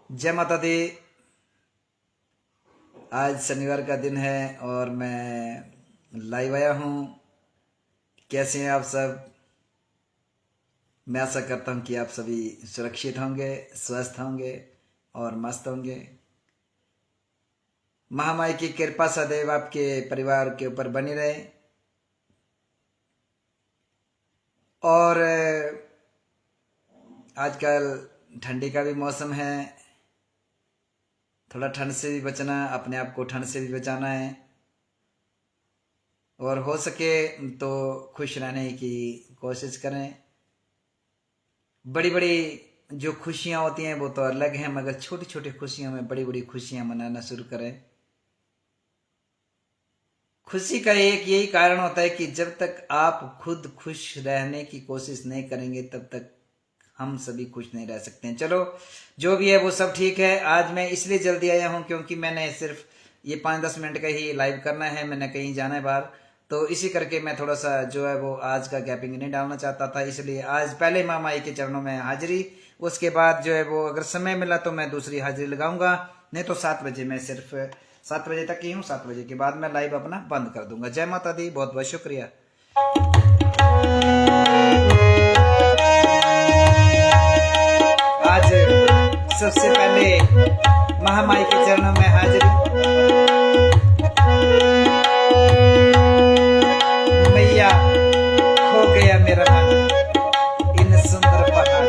जय माता दी। आज शनिवार का दिन है और मैं लाइव आया हूँ। कैसे हैं आप सब? मैं आशा करता हूँ कि आप सभी सुरक्षित होंगे, स्वस्थ होंगे और मस्त होंगे। महामाई की कृपा सदैव आपके परिवार के ऊपर बनी रहे। और आजकल ठंडी का भी मौसम है, थोड़ा ठंड से भी बचना, अपने आप को ठंड से भी बचाना है और हो सके तो खुश रहने की कोशिश करें। बड़ी बड़ी जो खुशियां होती हैं वो तो अलग हैं, मगर छोटी छोटी खुशियों में बड़ी बड़ी खुशियां मनाना शुरू करें। खुशी का एक यही कारण होता है कि जब तक आप खुद खुश रहने की कोशिश नहीं करेंगे तब तक हम सभी खुश नहीं रह सकते हैं। चलो जो भी है वो सब ठीक है। आज मैं इसलिए जल्दी आया हूँ क्योंकि मैंने सिर्फ ये 5-10 मिनट का ही लाइव करना है, मैंने कहीं जाना है बाहर, तो इसी करके मैं थोड़ा सा जो है वो आज का गैपिंग नहीं डालना चाहता था। इसलिए आज पहले माँ माई के चरणों में हाजिरी, उसके बाद जो है वो अगर समय मिला तो मैं दूसरी हाजिरी लगाऊंगा, नहीं तो 7 बजे। मैं सिर्फ 7 बजे तक ही हूँ, 7 बजे के बाद मैं लाइव अपना बंद कर दूंगा। जय माता दी, बहुत बहुत शुक्रिया। आज सबसे पहले महामाई के चरणों में हाजिरी। मैया खो गया मेरा मन इन सुंदर पहाड़।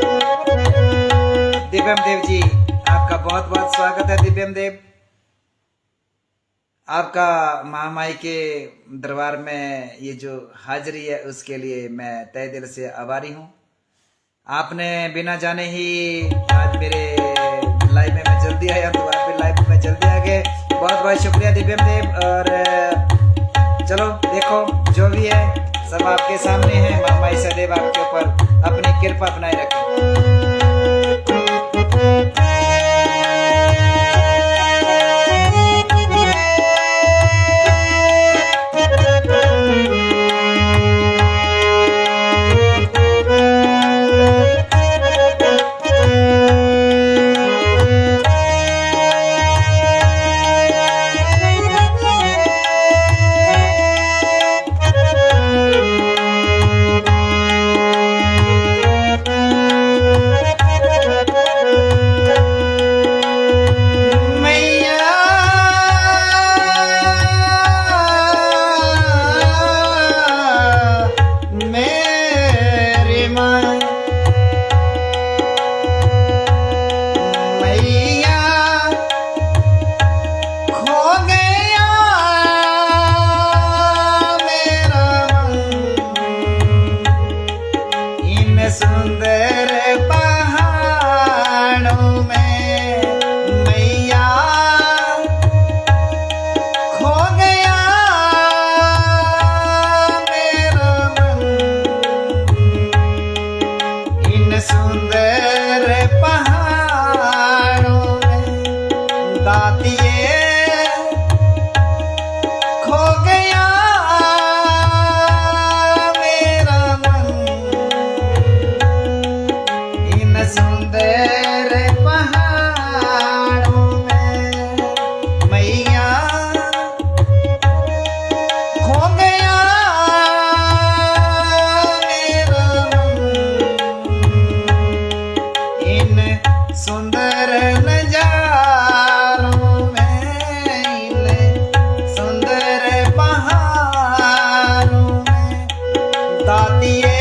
दिव्यम देव जी, आपका बहुत बहुत स्वागत है। दिव्यम देव, आपका महामाई के दरबार में ये जो हाजिरी है उसके लिए मैं तहे दिल से आभारी हूँ। आपने बिना जाने ही आज मेरे लाइव में मैं जल्दी आया, तो आप भी लाइव में जल्दी आ गए। बहुत बहुत शुक्रिया दिव्यम देव। और चलो देखो जो भी है सब आपके सामने है। महामाई सदैव आपके ऊपर अपनी कृपा बनाए रखें। सुंदर पहाड़ों में मैया खो गया मेरा मन इन सुंदर पहाड़ों में। दातिये खो गया सुंदर पहाड़ों में मैया खो गया मेरा मन इन सुंदर नजारों में, इन सुंदर पहाड़ों में। दातिये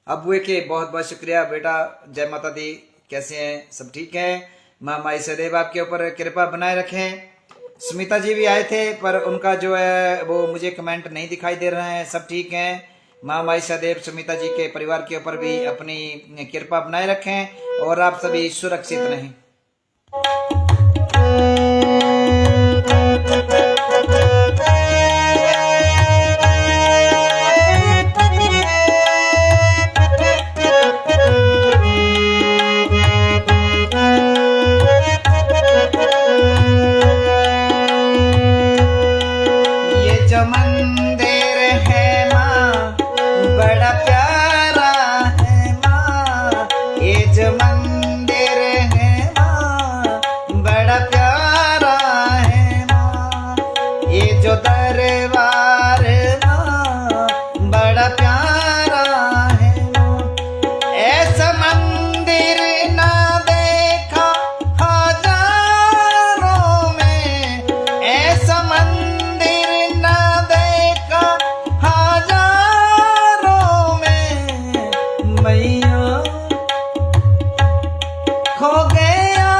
अबुए के बहुत बहुत शुक्रिया बेटा। जय माता दी। कैसे हैं? सब ठीक हैं? महामाई सदैव आपके ऊपर कृपा बनाए रखें। सुमिता जी भी आए थे पर उनका जो है वो मुझे कमेंट नहीं दिखाई दे रहा है। सब ठीक हैं? महामाई सदैव सुमिता जी के परिवार के ऊपर भी अपनी कृपा बनाए रखें और आप सभी सुरक्षित रहें। मंदिर ना देखा हजारों में, ऐसा मंदिर ना देखा हजारों में, मैया खो गया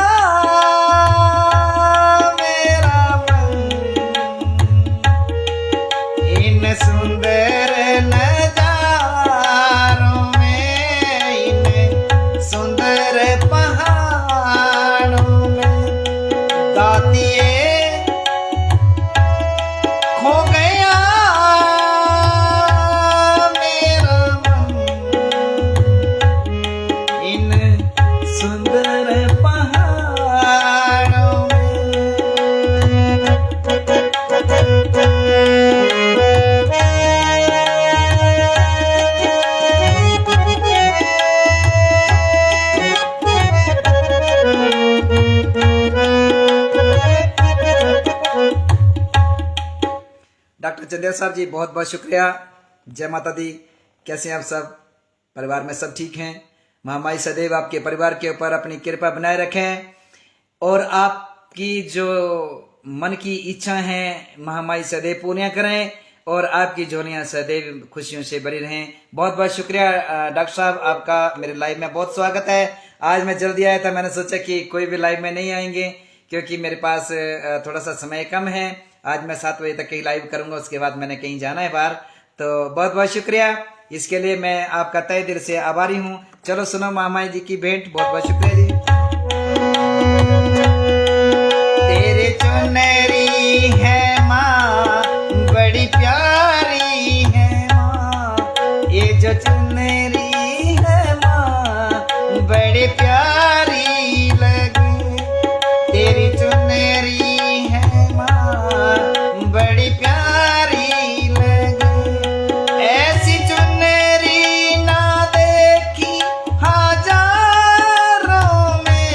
मेरा मन इन सुंदर नजारों में, इन सुंदर पहाड़ों में। दातिए खो गया मेरा मन इन सुंदर पहाड़ों में। डॉक्टर चंदेल साहब जी बहुत बहुत शुक्रिया। जय माता दी। कैसे हैं आप सब? परिवार में सब ठीक हैं? महामाई सदैव आपके परिवार के ऊपर अपनी कृपा बनाए रखें और आपकी जो मन की इच्छा है महामाई सदैव पूर्ण करें और आपकी झोलियां सदैव खुशियों से भरी रहें। बहुत बहुत शुक्रिया डॉक्टर साहब, आपका मेरे लाइव में बहुत स्वागत है। आज मैं जल्दी आया था, मैंने सोचा कि कोई भी लाइव में नहीं आएंगे क्योंकि मेरे पास थोड़ा सा समय कम है। आज मैं 7 बजे तक ही लाइव करूंगा, उसके बाद मैंने कहीं जाना है बाहर। तो बहुत बहुत शुक्रिया, इसके लिए मैं आपका तहे दिल से आभारी हूँ। चलो सुनो महामाई जी की भेंट। बहुत बहुत शुक्रिया जी। तेरे चुनरी है माँ बड़ी प्यारी है माँ, ये जो चुनरी है माँ बड़ी प्यारी लगे। तेरी चुनरी है माँ बड़ी प्यारी लगे, ऐसी चुनरी ना देखी हजारों में,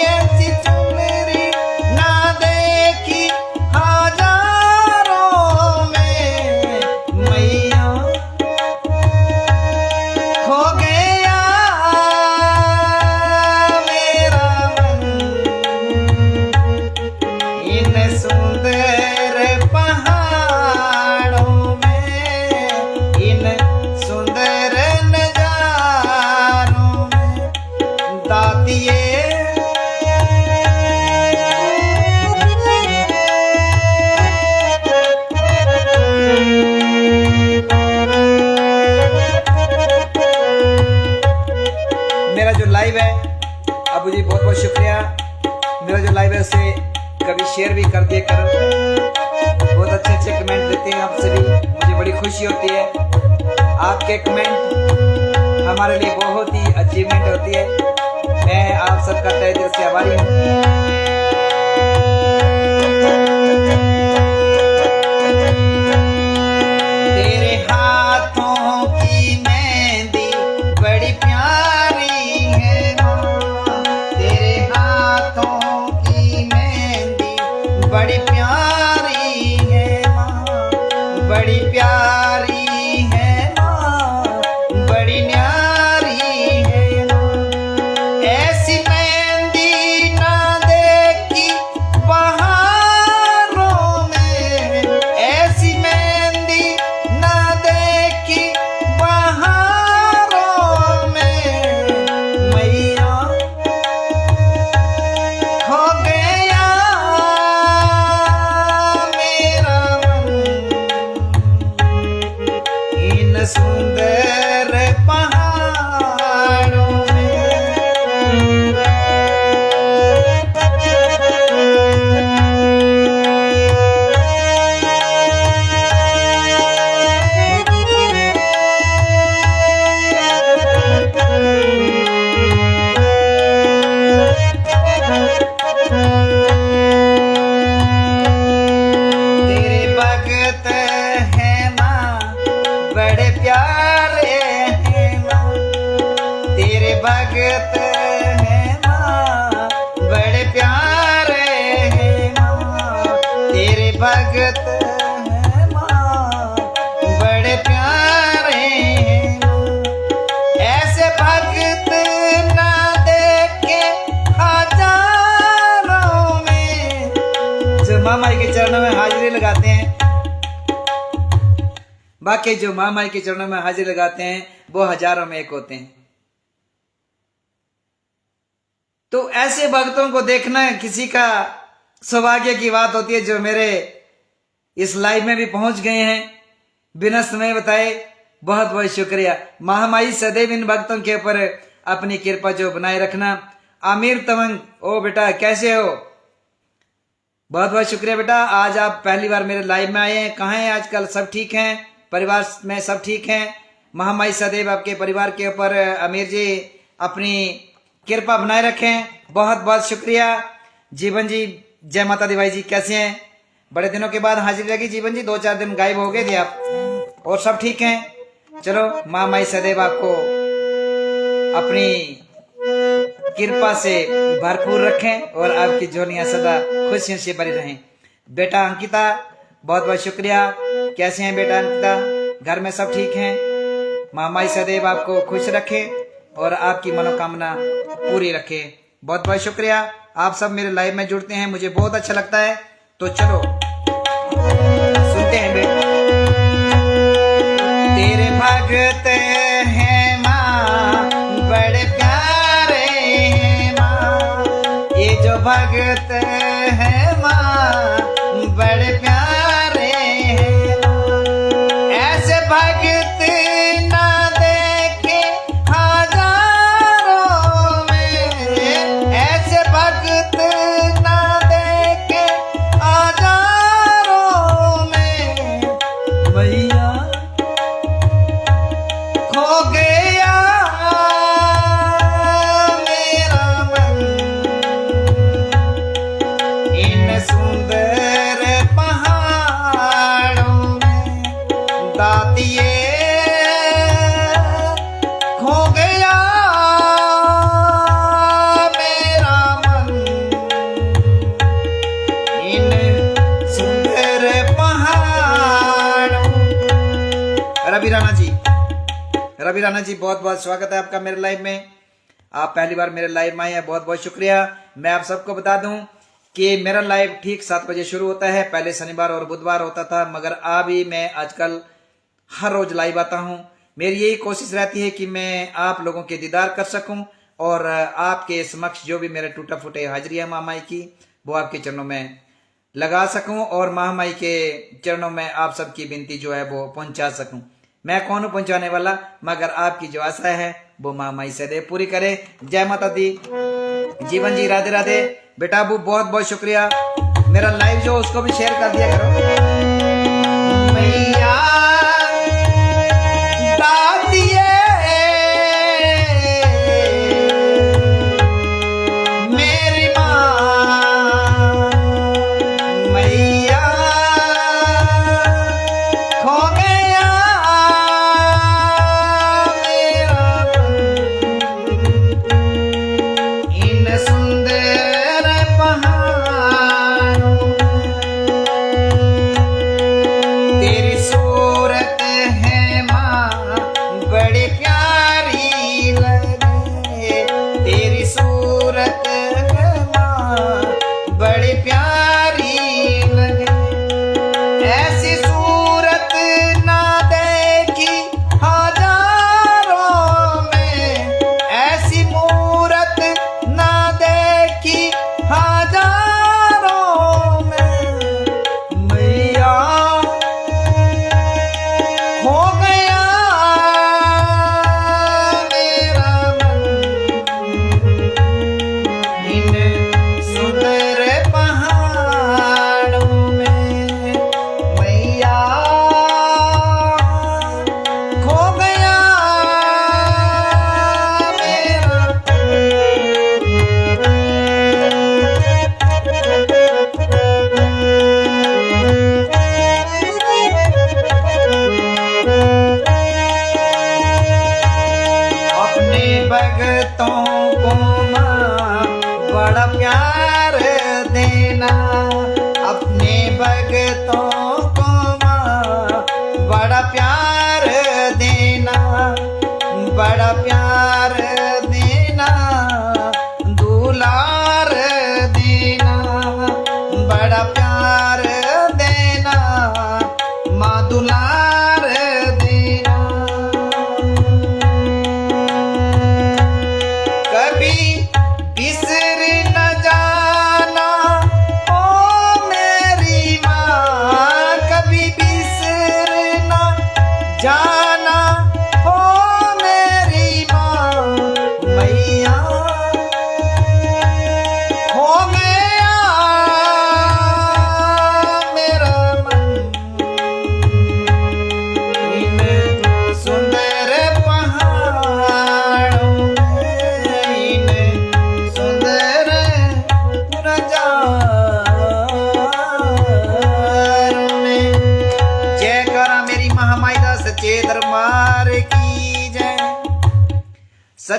ऐसी चुनरी ना देखी हजारों में, मैया खो गया मेरा मन इन सुंदर पहाड़ों में, इन सुंदर नजारों में। दातिए मेरा जो लाइव है, अबू जी बहुत बहुत शुक्रिया। मेरा जो लाइव है उसे कभी शेयर भी कर दिया करो। बहुत अच्छे अच्छे कमेंट देते हैं आप सभी, मुझे बड़ी खुशी होती है। आपके कमेंट हमारे लिए बहुत ही अचीवमेंट होती है। मैं आप सबका तहे दिल से आभारी हूँ। तेरे हाथों की मेहंदी बड़ी प्यारी है माँ, तेरे हाथों की मेहंदी बड़ी प्यारी है माँ, बड़ी प्यारी है माँ, बड़ी न्यारी है माँ। ऐसी मेहंदी ना देखी बहारों में, ऐसी मेहंदी ना देखी बहारों में, मैया खो गया मेरा मन इन सुंदर पहाड़ों में। तेरे भगत है माँ बड़े प्यारे हैं माँ, तेरे भगत है माँ बड़े प्यारे हैं माँ, तेरे भगत है माँ बड़े प्यारे हैं माँ। ऐसे भगत ना बाकी जो महामाई के चरणों में हाजिर लगाते हैं वो हजारों में एक होते हैं। तो ऐसे भक्तों को देखना किसी का सौभाग्य की बात होती है, जो मेरे इस लाइव में भी पहुंच गए हैं बिना समय बताए। बहुत बहुत शुक्रिया। महामाई सदैव इन भक्तों के ऊपर अपनी कृपा जो बनाए रखना। आमिर तमंग, ओ बेटा कैसे हो? बहुत बहुत शुक्रिया बेटा, आज आप पहली बार मेरे लाइव में आए हैं। कहाँ हैं आजकल? सब ठीक हैं? परिवार में सब ठीक हैं? महामाई सदैव आपके परिवार के ऊपर आमिर जी अपनी कृपा बनाए रखें। बहुत बहुत शुक्रिया। जीवन जी, जय माता दी भाई जी, कैसे हैं? बड़े दिनों के बाद हाजिर लगी जीवन जी, 2-4 दिन गायब हो गए थे आप, और सब ठीक हैं? चलो, महामाई सदैव आपको अपनी कृपा से भरपूर रखें और आपकी झोलियां सदा खुशियों से भरी रहें। बेटा अंकिता, बहुत बहुत शुक्रिया। कैसे हैं बेटा अंकिता? घर में सब ठीक हैं? महामाई सदैव आपको खुश रखे और आपकी मनोकामना पूरी रखे। बहुत बहुत शुक्रिया। आप सब मेरे लाइव में जुड़ते हैं, मुझे बहुत अच्छा लगता है। तो चलो सुनते हैं बेटा। तेरे भगत हैं माँ बड़े प्यारे हैं माँ, ये जो भगत हैं माँ बड़े प्यारे हैं माँ। ऐसे भगत ना देखे हजारों में, ऐसे भगत ना देखे हजारों में। मैया खो गया मेरा मन इन सुंदर पहाड़ों में। दातिये खो गया मेरा मन इन सुंदर पहाड़ों। रवि राणा जी, बहुत बहुत स्वागत है आपका मेरे लाइव में। आप पहली बार मेरे लाइव में आए हैं, बहुत बहुत शुक्रिया। मैं आप सबको बता दूं कि मेरा लाइव ठीक 7 बजे शुरू होता है। पहले शनिवार और बुधवार होता था, मगर अभी मैं आजकल हर रोज लाइव आता हूं। मेरी यही कोशिश रहती है कि मैं आप लोगों के दीदार कर सकूं और आपके समक्ष जो भी मेरे टूटा फूटे हाजिरी है महामाई की, वो आपके चरणों में लगा सकूं और महामाई के चरणों में आप सबकी विनती जो है वो पहुंचा सकूं। मैं कौन हूं पहुंचाने वाला, मगर आपकी जो आशा है वो महामाई सदैव पूरी करे। जय माता दी। जीवन जी, राधे राधे। बेटा अबू, बहुत बहुत शुक्रिया। मेरा लाइव जो उसको भी शेयर कर दिया करो। मैया दातिये मेरी माँ, मैया खो गया मेरा मन इन सुंदर पहाड़ों में। तेरी सूरत है माँ बड़ी प्यारी लगे, तेरी सूरत है माँ बड़ी प्यारी लगे। ऐसी सूरत ना देखी हजारों में, ऐसी मूरत ना देखी हजारों में। मैया खो गया मेरा मन इन सुंदर पहाड़ों में। मैया खो गया अपने भगतों को माँ बड़ा प्यार देना, अपने भगतों को माँ बड़ा प्यार देना, बड़ा प्यार देना, दुलार देना, बड़ा प्यार देना, माँ दुलार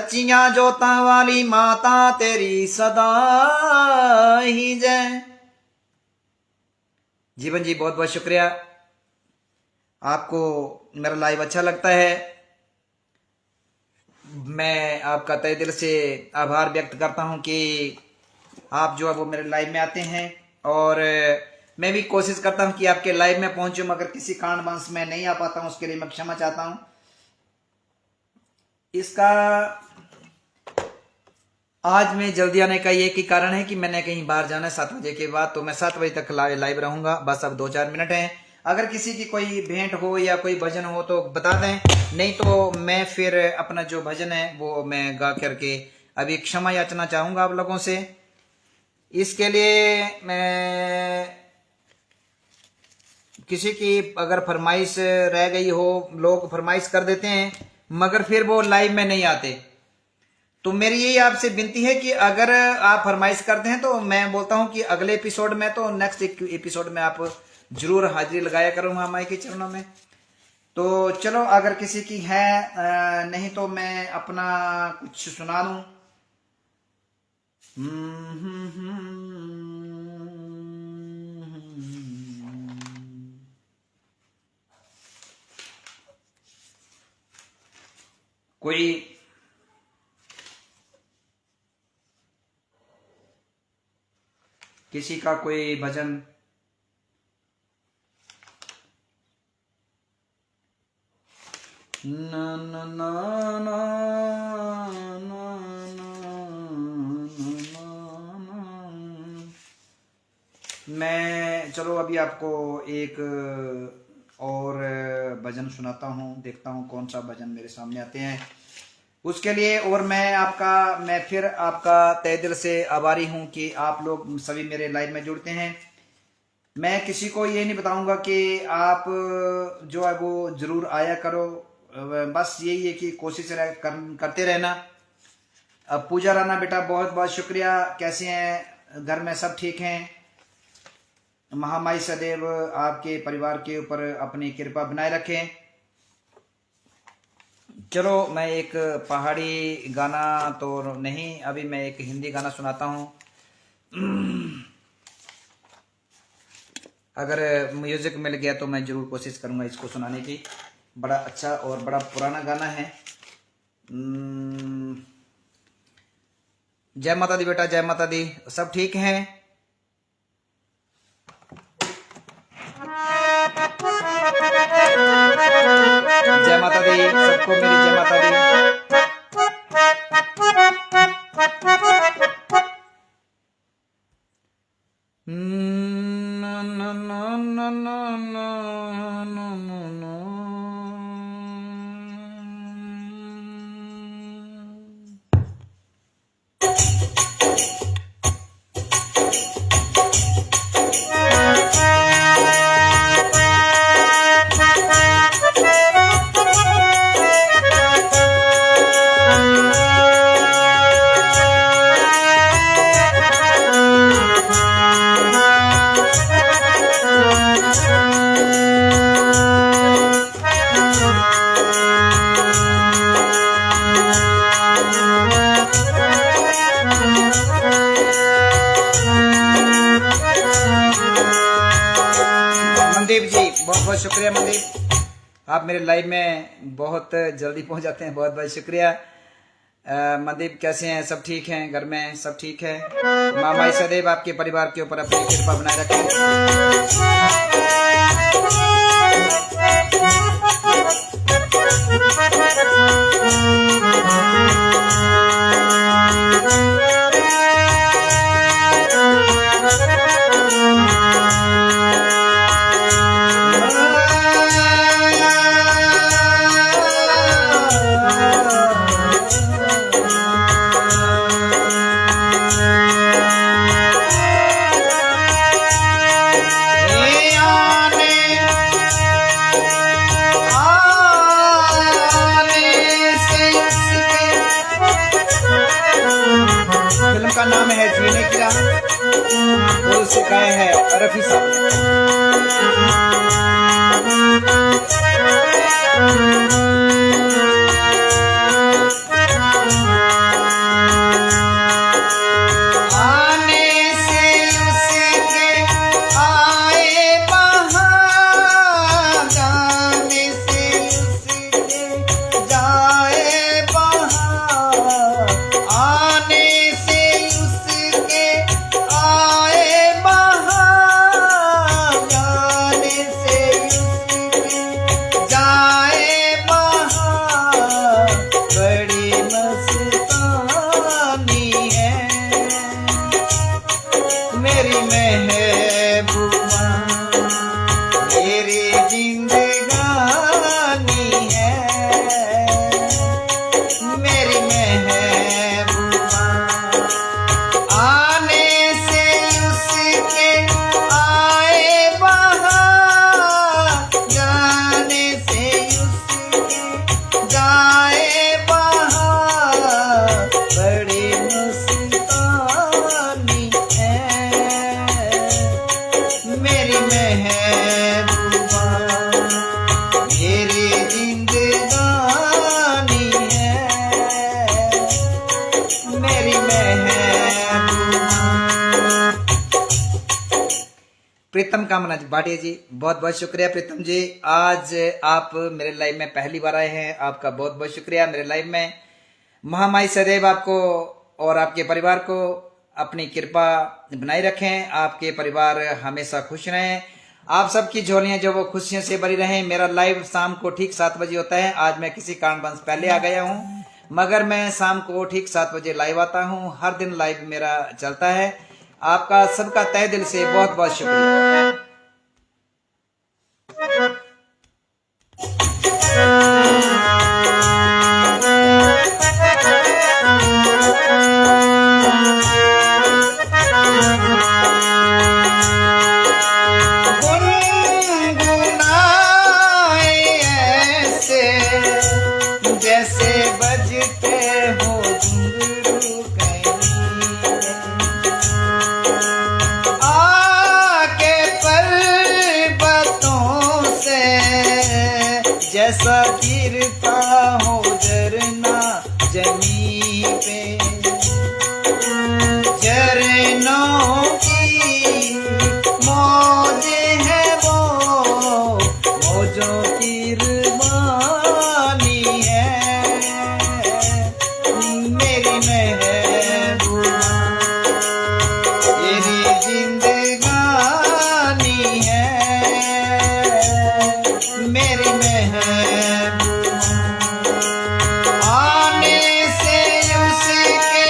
सच्चियां जोतां वाली माता तेरी सदा ही जय। जीवन जी बहुत बहुत शुक्रिया, आपको मेरा लाइव अच्छा लगता है। मैं आपका तहे दिल से आभार व्यक्त करता हूं कि आप जो है वो मेरे लाइव में आते हैं, और मैं भी कोशिश करता हूं कि आपके लाइव में पहुंचूं, मगर किसी कारणवश मैं नहीं आ पाता हूं, उसके लिए मैं क्षमा चाहता हूं। इसका आज में जल्दी आने का ये की कारण है कि मैंने कहीं बाहर जाना है 7 बजे के बाद, तो मैं 7 बजे तक लाइव रहूंगा। बस अब 2-4 मिनट हैं। अगर किसी की कोई भेंट हो या कोई भजन हो तो बता दें, नहीं तो मैं फिर अपना जो भजन है वो मैं गा करके अभी क्षमा याचना चाहूंगा आप लोगों से। इसके लिए मैं किसी की अगर फरमाइश रह गई हो, लोग फरमाइश कर देते हैं मगर फिर वो लाइव में नहीं आते, तो मेरी यही आपसे विनती है कि अगर आप फरमाइश करते हैं तो मैं बोलता हूं कि अगले एपिसोड में, तो नेक्स्ट एपिसोड में आप जरूर हाजिरी लगाया करूंगा माई के चरणों में। तो चलो, अगर किसी की है, नहीं तो मैं अपना कुछ सुना दूं। कोई किसी का कोई भजन, ना ना ना ना ना मैं चलो अभी आपको एक और भजन सुनाता हूँ, देखता हूँ कौन सा भजन मेरे सामने आते हैं उसके लिए। और मैं फिर आपका तहे दिल से आभारी हूँ कि आप लोग सभी मेरे लाइव में जुड़ते हैं। मैं किसी को ये नहीं बताऊंगा कि आप जो है वो जरूर आया करो, बस यही है कि कोशिश करते रहना। अब पूजा राणा बेटा बहुत बहुत शुक्रिया, कैसे हैं, घर में सब ठीक हैं? महामाई सदैव आपके परिवार के ऊपर अपनी कृपा बनाए रखें। चलो मैं एक पहाड़ी गाना तो नहीं, अभी मैं एक हिंदी गाना सुनाता हूँ। अगर म्यूजिक मिल गया तो मैं जरूर कोशिश करूंगा इसको सुनाने की। बड़ा अच्छा और बड़ा पुराना गाना है। जय माता दी बेटा, जय माता दी, सब ठीक हैं? जय माता दी, सबको मेरी जय माता दी। ना ना ना ना ना ना ना ना। मनदीप जी बहुत बहुत शुक्रिया। मनदीप, आप मेरे लाइव में बहुत जल्दी पहुंच जाते हैं, बहुत बहुत शुक्रिया। मनदीप कैसे हैं, सब ठीक हैं? घर में सब ठीक है? माँ माई सदैव आपके परिवार के ऊपर अपनी कृपा बनाए रखें। का नाम है जीने की राह, वो सिखाए हैं रफी साहब ने। महबूबा मेरी जिंदगानी है, मेरी महबूबा। आने से उसके आए बहार, जाने से उसके जाए बहार, बड़ी मुस्कानी है मेरी महबूबा मेरी जिंदगानी है, मेरी महबूबा। प्रीतम कामना भाटिया जी, बहुत बहुत शुक्रिया प्रीतम जी। आज आप मेरे लाइव में पहली बार आए हैं, आपका बहुत बहुत शुक्रिया। मेरे लाइव में महामाई सदैव आपको और आपके परिवार को अपनी कृपा बनाए रखें, आपके परिवार हमेशा खुश रहें, आप सबकी झोलियां जो वो खुशियों से भरी रहें। मेरा लाइव शाम को ठीक 7 बजे होता है। आज मैं किसी कारणवश पहले आ गया हूं, मगर मैं शाम को ठीक 7 बजे लाइव आता हूं। हर दिन लाइव मेरा चलता है। आपका सबका तहे दिल से बहुत बहुत शुक्रिया। गुनगुनाए ऐसे जैसे बजते हो घुंघरू कहीं, आके पर्वतों से जैसा गिरता हो झरना जमीन पे, झरनों की मौज है वो, मौजों की रवानी है मेरी महबूबा मेरी जिंदगानी है, मेरी महबूबा। आने से उसके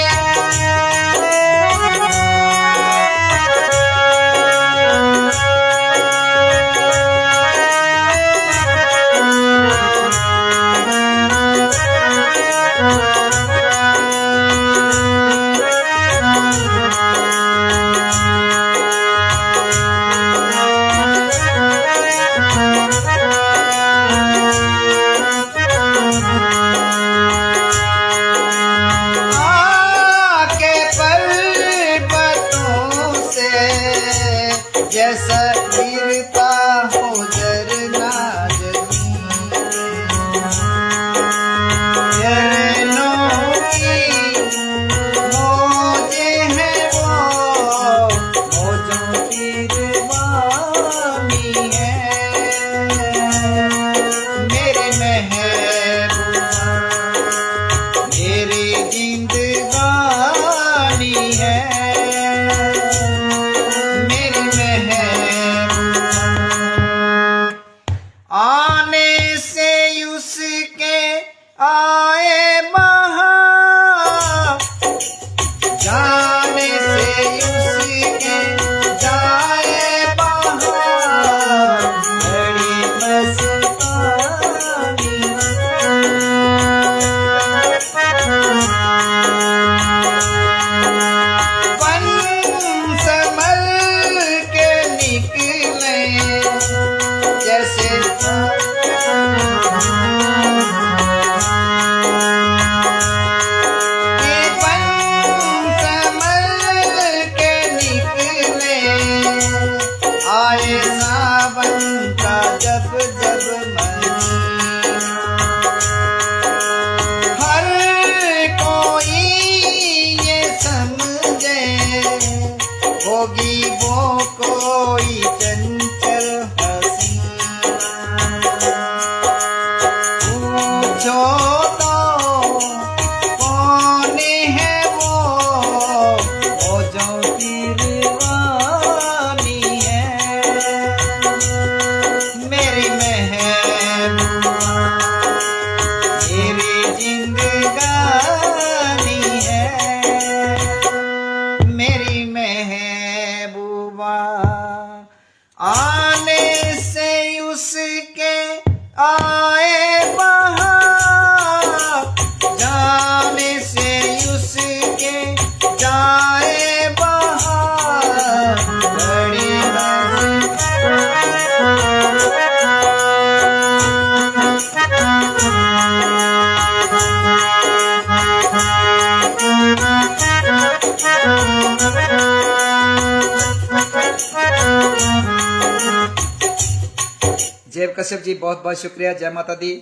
महादेव कश्यप जी, बहुत बहुत शुक्रिया, जय माता दी।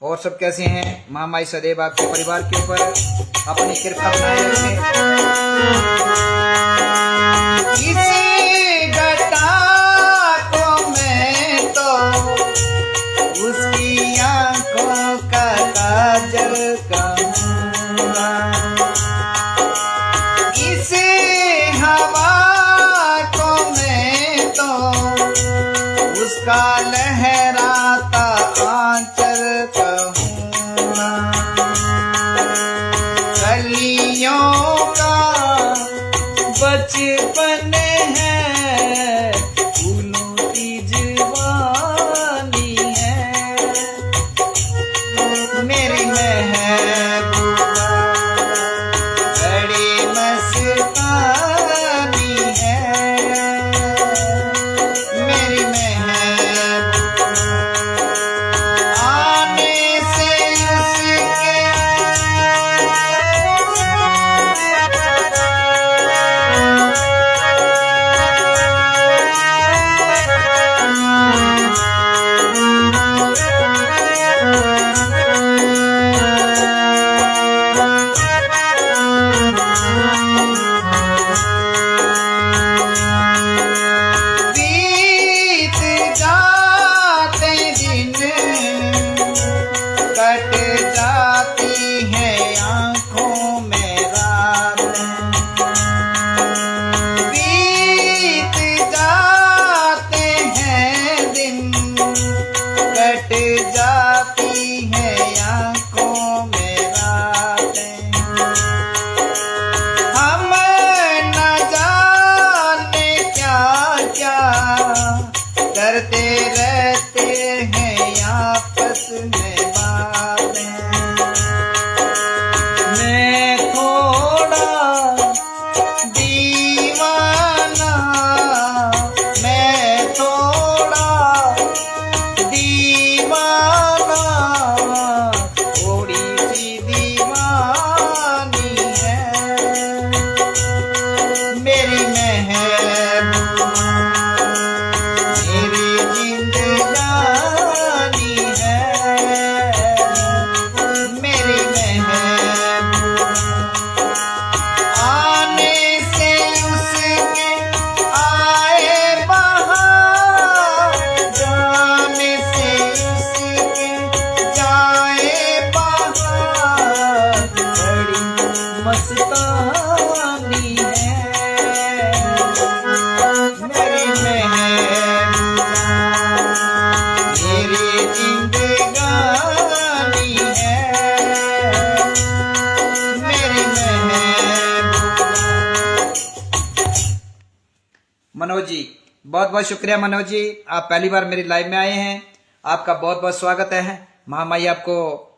और सब कैसे हैं? महामाई सदैव आपके परिवार के ऊपर अपनी कृपा बनाए रखें। किसी घटा को मैं तो उसकी आंखों का काजल कहूँगा, किसी हवा को मैं तो उसका लहराता आंचल कहूँगा, कलियों का बचपन है, फूलों की जवानी है, मेरी महबूबा बड़ी मस्तानी है, मेरी महबूबा आने से उसके बीत जाते दिन, कट जाती है आंखों में रातें, बीत जाते हैं दिन, कट जाती है आंखों में रातें, हम न जाने क्या क्या करते रहते हैं आपस में बातें, मैं थोड़ा दीवाना, मैं थोड़ा दीवाना, थोड़ी सी दीवानी है, मेरी महबूबा मेरी जिंदगानी है, मेरी महबूबा आने से उसके आए बहार, जाने से उसके जाए बहार, बड़ी मस्तानी है, मेरी महबूबा मेरी जिंदगानी है, मेरी महबूबा। मनोज जी, बहुत बहुत शुक्रिया मनोज जी, आप पहली बार मेरी लाइव में आए हैं, आपका बहुत बहुत स्वागत है। महामाई आपको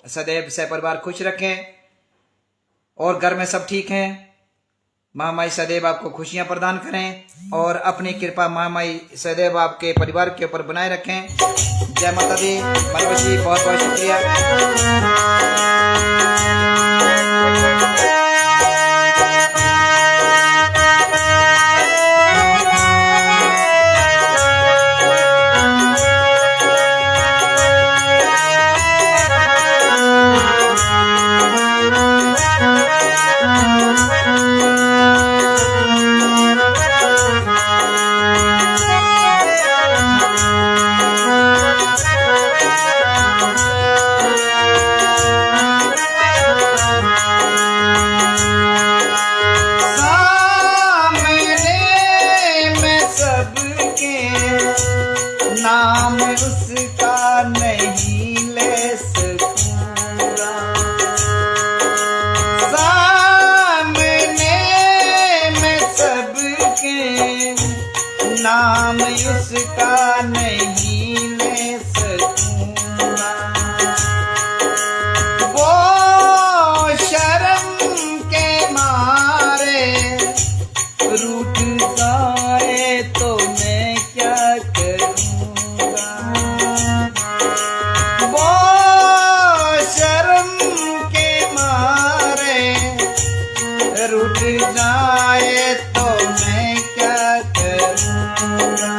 सदैव सहपरिवार खुश रखें और घर में सब ठीक हैं। महामाई सदैव आपको खुशियां प्रदान करें और अपनी कृपा महामाई सदैव आपके परिवार के ऊपर बनाए रखें। जय माता दी। मनोज जी, बहुत बहुत शुक्रिया। नाम उसका नहीं ले सकूंगा, सामने मैं सबके नाम उसका नहीं ले सकूंगा, वो शर्म के मारे रूठ जाए तो मैं क्या करूंगा, वो शर्म के मारे रूठ जाए तो मैं क्या करूंगा।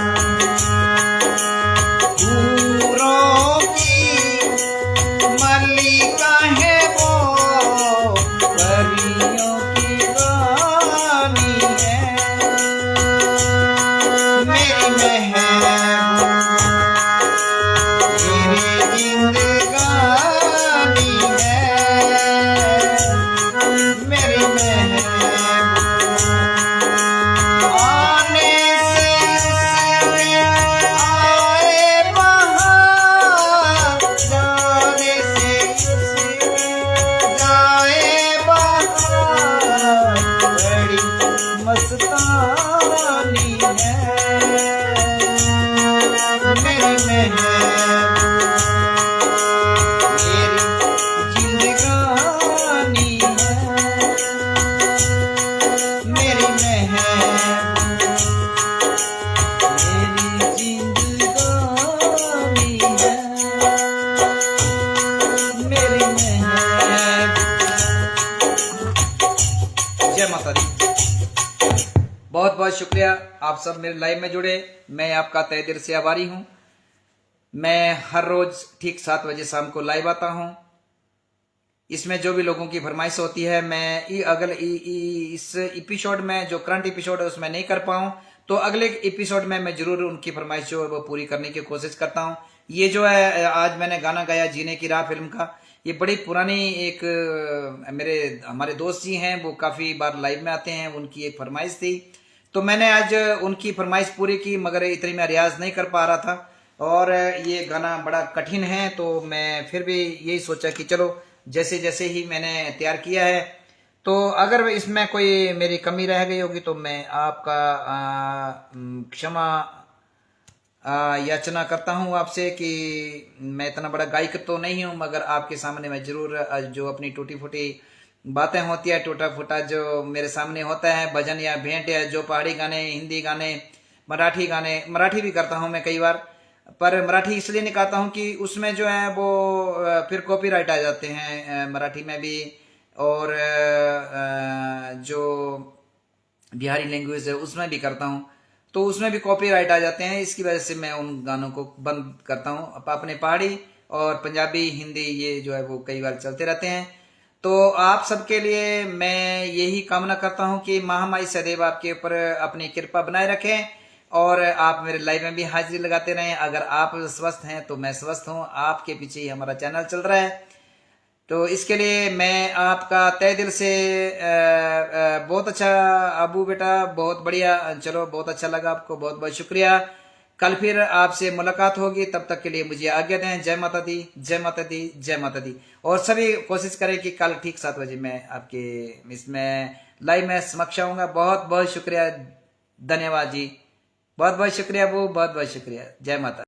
माता दी। बहुत बहुत शुक्रिया, आप सब मेरे लाइव में जुड़े, मैं आपका तहे दिल से आभारी हूं। मैं हर रोज ठीक 7 बजे शाम को लाइव आता हूं। इसमें जो भी लोगों की फरमाइश होती है, मैं अगर इस एपिसोड में जो करंट एपिसोड है उसमें नहीं कर पाऊं तो अगले एपिसोड में मैं जरूर उनकी फरमाइश जो है वो पूरी करने की कोशिश करता हूं। ये जो है आज मैंने गाना गाया जीने की राह फिल्म का, ये बड़ी पुरानी एक हमारे दोस्त जी हैं, वो काफी बार लाइव में आते हैं, उनकी एक फरमाइश थी तो मैंने आज उनकी फरमाइश पूरी की, मगर इतनी मैं रियाज नहीं कर पा रहा था और ये गाना बड़ा कठिन है, तो मैं फिर भी यही सोचा कि चलो जैसे जैसे ही मैंने तैयार किया है, तो अगर इसमें कोई मेरी कमी रह गई होगी तो मैं आपका क्षमा याचना करता हूं आपसे कि मैं इतना बड़ा गायक तो नहीं हूं, मगर आपके सामने मैं जरूर जो अपनी टूटी फूटी बातें होती है, टूटा फूटा जो मेरे सामने होता है, भजन या भेंट या जो पहाड़ी गाने, हिंदी गाने, मराठी गाने, मराठी भी करता हूं मैं कई बार, पर मराठी इसलिए नहीं गाता हूं कि उसमें जो है वो फिर कॉपीराइट आ जाते हैं मराठी में भी, और जो बिहारी लैंग्वेज है उसमें भी करता हूं तो उसमें भी कॉपीराइट आ जाते हैं, इसकी वजह से मैं उन गानों को बंद करता हूं। अपने पहाड़ी और पंजाबी, हिंदी ये जो है वो कई बार चलते रहते हैं। तो आप सबके लिए मैं यही कामना करता हूं कि महामाई सदैव आपके ऊपर अपनी कृपा बनाए रखें और आप मेरे लाइव में भी हाजिरी लगाते रहें। अगर आप स्वस्थ हैं तो मैं स्वस्थ हूं, आपके पीछे ही हमारा चैनल चल रहा है, तो इसके लिए मैं आपका तहे दिल से बहुत अच्छा अबू बेटा, बहुत बढ़िया, चलो बहुत अच्छा लगा आपको, बहुत बहुत शुक्रिया। कल फिर आपसे मुलाकात होगी, तब तक के लिए मुझे आज्ञा दें। जय माता दी, जय माता दी, जय माता दी। और सभी कोशिश करें कि कल ठीक 7 बजे मैं आपके इसमें लाइव में समक्ष आऊंगा। बहुत बहुत शुक्रिया, धन्यवाद जी, बहुत बहुत शुक्रिया अबू, बहुत बहुत शुक्रिया। जय माता।